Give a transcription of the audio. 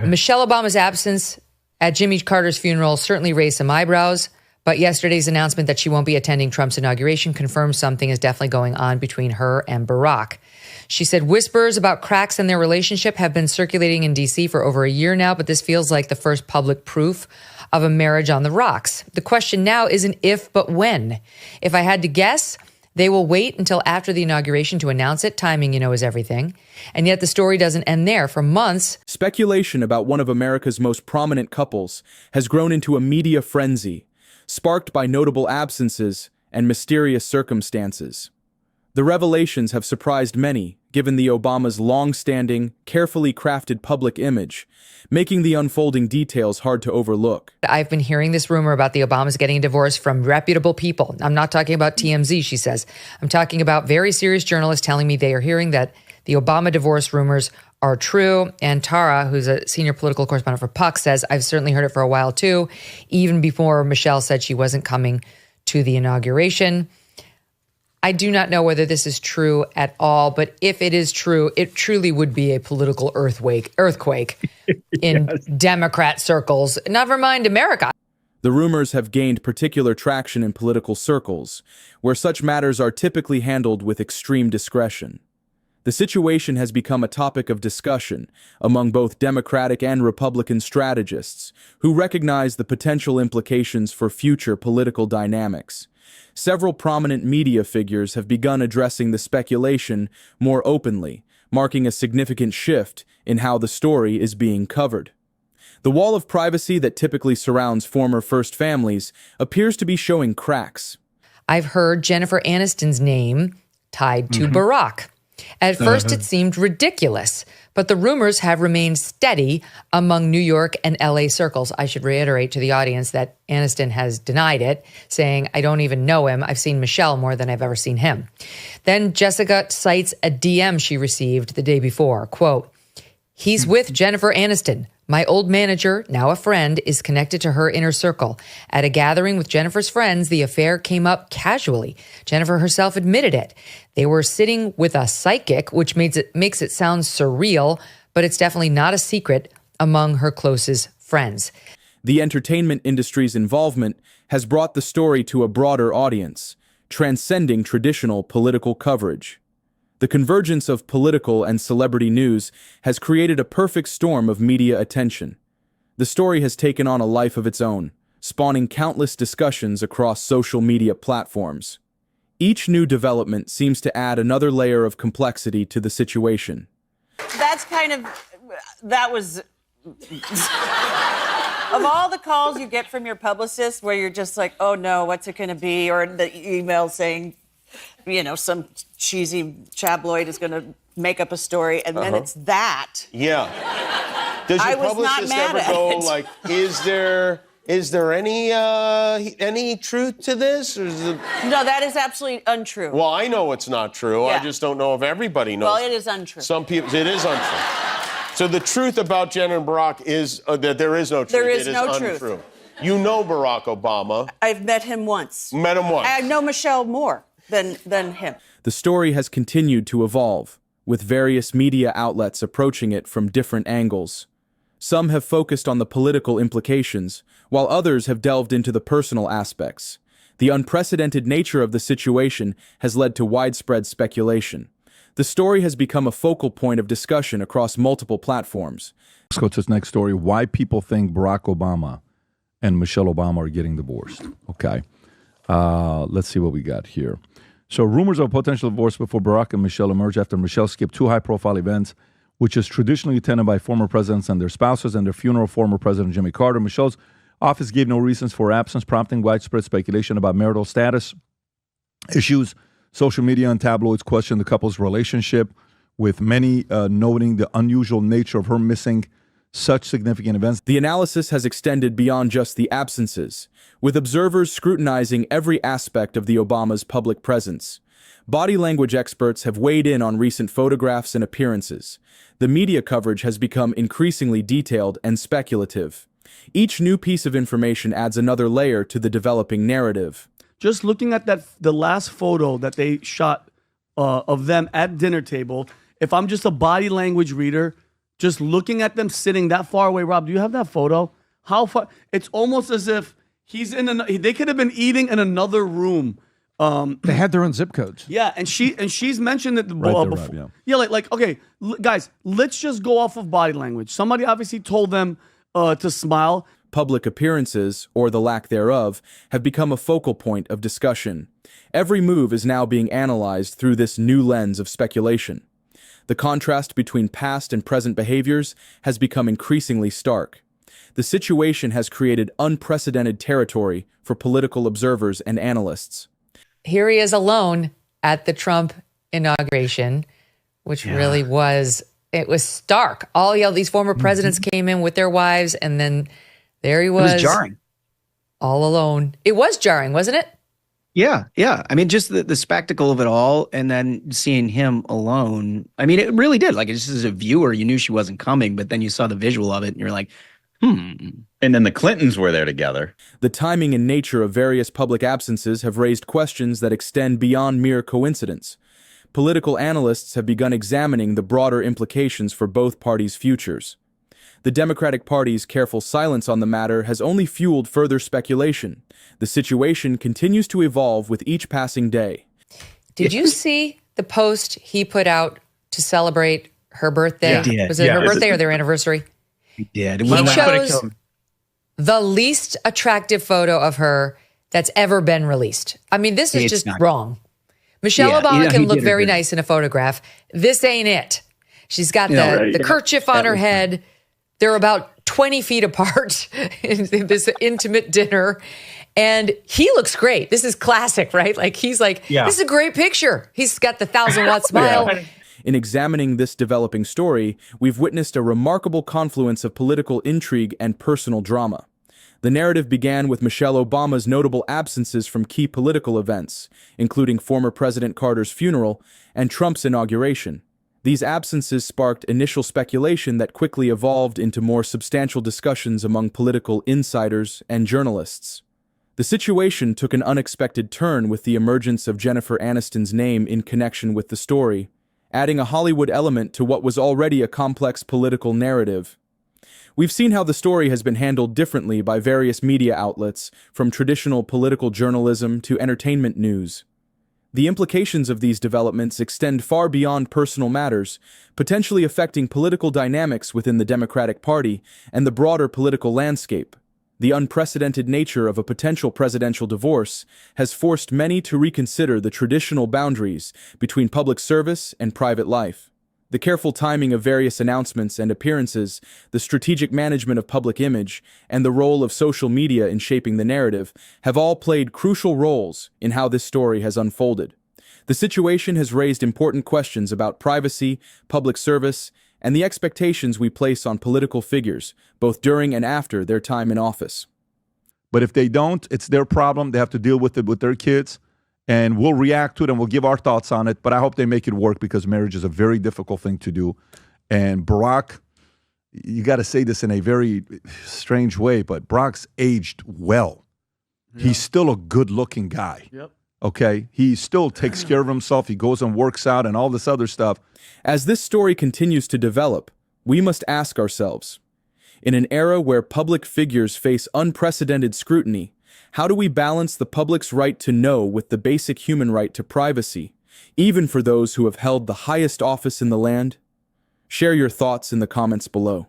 Michelle Obama's absence at Jimmy Carter's funeral certainly raised some eyebrows, but yesterday's announcement that she won't be attending Trump's inauguration confirms something is definitely going on between her and Barack. She said whispers about cracks in their relationship have been circulating in D.C. for over a year now, but this feels like the first public proof of a marriage on the rocks. The question now isn't if, but when. If I had to guess, they will wait until after the inauguration to announce it. Timing, is everything. And yet the story doesn't end there. For months, speculation about one of America's most prominent couples has grown into a media frenzy, sparked by notable absences and mysterious circumstances. The revelations have surprised many, given the Obama's long-standing, carefully crafted public image, making the unfolding details hard to overlook. I've been hearing this rumor about the Obamas getting a divorce from reputable people. I'm not talking about TMZ, she says. I'm talking about very serious journalists telling me they are hearing that the Obama divorce rumors are true. And Tara, who's a senior political correspondent for Puck, says, I've certainly heard it for a while too, even before Michelle said she wasn't coming to the inauguration. I do not know whether this is true at all, but if it is true, it truly would be a political earthquake in yes. Democrat circles, never mind America. The rumors have gained particular traction in political circles, where such matters are typically handled with extreme discretion. The situation has become a topic of discussion among both Democratic and Republican strategists who recognize the potential implications for future political dynamics. Several prominent media figures have begun addressing the speculation more openly, marking a significant shift in how the story is being covered. The wall of privacy that typically surrounds former first families appears to be showing cracks. I've heard Jennifer Aniston's name tied to Barack. At first, it seemed ridiculous, but the rumors have remained steady among New York and LA circles. I should reiterate to the audience that Aniston has denied it, saying, I don't even know him. I've seen Michelle more than I've ever seen him. Then Jessica cites a DM she received the day before. Quote, he's with Jennifer Aniston. My old manager, now a friend, is connected to her inner circle. At a gathering with Jennifer's friends, the affair came up casually. Jennifer herself admitted it. They were sitting with a psychic, which makes it sound surreal, but it's definitely not a secret among her closest friends. The entertainment industry's involvement has brought the story to a broader audience, transcending traditional political coverage. The convergence of political and celebrity news has created a perfect storm of media attention. The story has taken on a life of its own, spawning countless discussions across social media platforms. Each new development seems to add another layer of complexity to the situation. That was... Of all the calls you get from your publicist where you're just like, oh no, what's it going to be? Or the email saying, some cheesy tabloid is going to make up a story, and then it's that. Yeah. Does your publicist ever go like, is there any truth to this? Or is it... No, that is absolutely untrue. Well, I know it's not true. Yeah. I just don't know if everybody knows. Well, it is untrue. Some people, it is untrue. So the truth about Jen and Barack is that there is no truth. There is no truth. You know Barack Obama. I've met him once. Met him once. I know Michelle more than him. The story has continued to evolve, with various media outlets approaching it from different angles. Some have focused on the political implications, while others have delved into the personal aspects. The unprecedented nature of the situation has led to widespread speculation. The story has become a focal point of discussion across multiple platforms. Let's go to this next story. Why people think Barack Obama and Michelle Obama are getting divorced. Okay. Let's see what we got here. So rumors of a potential divorce before Barack and Michelle emerged after Michelle skipped two high-profile events, which is traditionally attended by former presidents and their spouses, and their funeral, former President Jimmy Carter. Michelle's office gave no reasons for her absence, prompting widespread speculation about marital status issues. Social media and tabloids question the couple's relationship, with many noting the unusual nature of her missing such significant events. The analysis has extended beyond just the absences, with observers scrutinizing every aspect of the Obama's public presence. Body language experts have weighed in on recent photographs and appearances. The media coverage has become increasingly detailed and speculative. Each new piece of information adds another layer to the developing narrative. Just looking at the last photo that they shot of them at dinner table, if I'm just a body language reader, just looking at them sitting that far away. Rob, do you have that photo? How far? It's almost as if he's they could have been eating in another room. They had their own zip codes. Yeah, and she's mentioned it Right there, before. Rob, Yeah, like okay, guys, let's just go off of body language. Somebody obviously told them to smile. Public appearances, or the lack thereof, have become a focal point of discussion. Every move is now being analyzed through this new lens of speculation. The contrast between past and present behaviors has become increasingly stark. The situation has created unprecedented territory for political observers and analysts. Here he is alone at the Trump inauguration, which really was stark. All these former presidents came in with their wives, and then there he was. It was jarring. All alone. It was jarring, wasn't it? Yeah. I mean, just the spectacle of it all, and then seeing him alone. I mean, it really did. Like, just as a viewer, you knew she wasn't coming, but then you saw the visual of it, and you're like, And then the Clintons were there together. The timing and nature of various public absences have raised questions that extend beyond mere coincidence. Political analysts have begun examining the broader implications for both parties' futures. The Democratic Party's careful silence on the matter has only fueled further speculation. The situation continues to evolve with each passing day. Did you see the post he put out to celebrate her birthday? Yeah. Was it her birthday or their anniversary? he did. He chose the least attractive photo of her that's ever been released. I mean, this is It's just not. wrong. Michelle Yeah, Obama he can look did very agree. nice in a photograph. This ain't it. She's got the kerchief on her head. They're about 20 feet apart in this intimate dinner. And he looks great. This is classic, right? Like, he's like, this is a great picture. He's got the 1,000-watt smile. In examining this developing story, we've witnessed a remarkable confluence of political intrigue and personal drama. The narrative began with Michelle Obama's notable absences from key political events, including former President Carter's funeral and Trump's inauguration. These absences sparked initial speculation that quickly evolved into more substantial discussions among political insiders and journalists. The situation took an unexpected turn with the emergence of Jennifer Aniston's name in connection with the story, adding a Hollywood element to what was already a complex political narrative. We've seen how the story has been handled differently by various media outlets, from traditional political journalism to entertainment news. The implications of these developments extend far beyond personal matters, potentially affecting political dynamics within the Democratic Party and the broader political landscape. The unprecedented nature of a potential presidential divorce has forced many to reconsider the traditional boundaries between public service and private life. The careful timing of various announcements and appearances, the strategic management of public image, and the role of social media in shaping the narrative have all played crucial roles in how this story has unfolded. The situation has raised important questions about privacy, public service, and the expectations we place on political figures, both during and after their time in office. But if they don't, it's their problem. They have to deal with it with their kids. And we'll react to it and we'll give our thoughts on it. But I hope they make it work, because marriage is a very difficult thing to do. And Barack, you got to say this in a very strange way, but Barack's aged well. Yeah. He's still a good-looking guy. Yep. Okay? He still takes care of himself. He goes and works out and all this other stuff. As this story continues to develop, we must ask ourselves, in an era where public figures face unprecedented scrutiny, how do we balance the public's right to know with the basic human right to privacy, even for those who have held the highest office in the land? Share your thoughts in the comments below.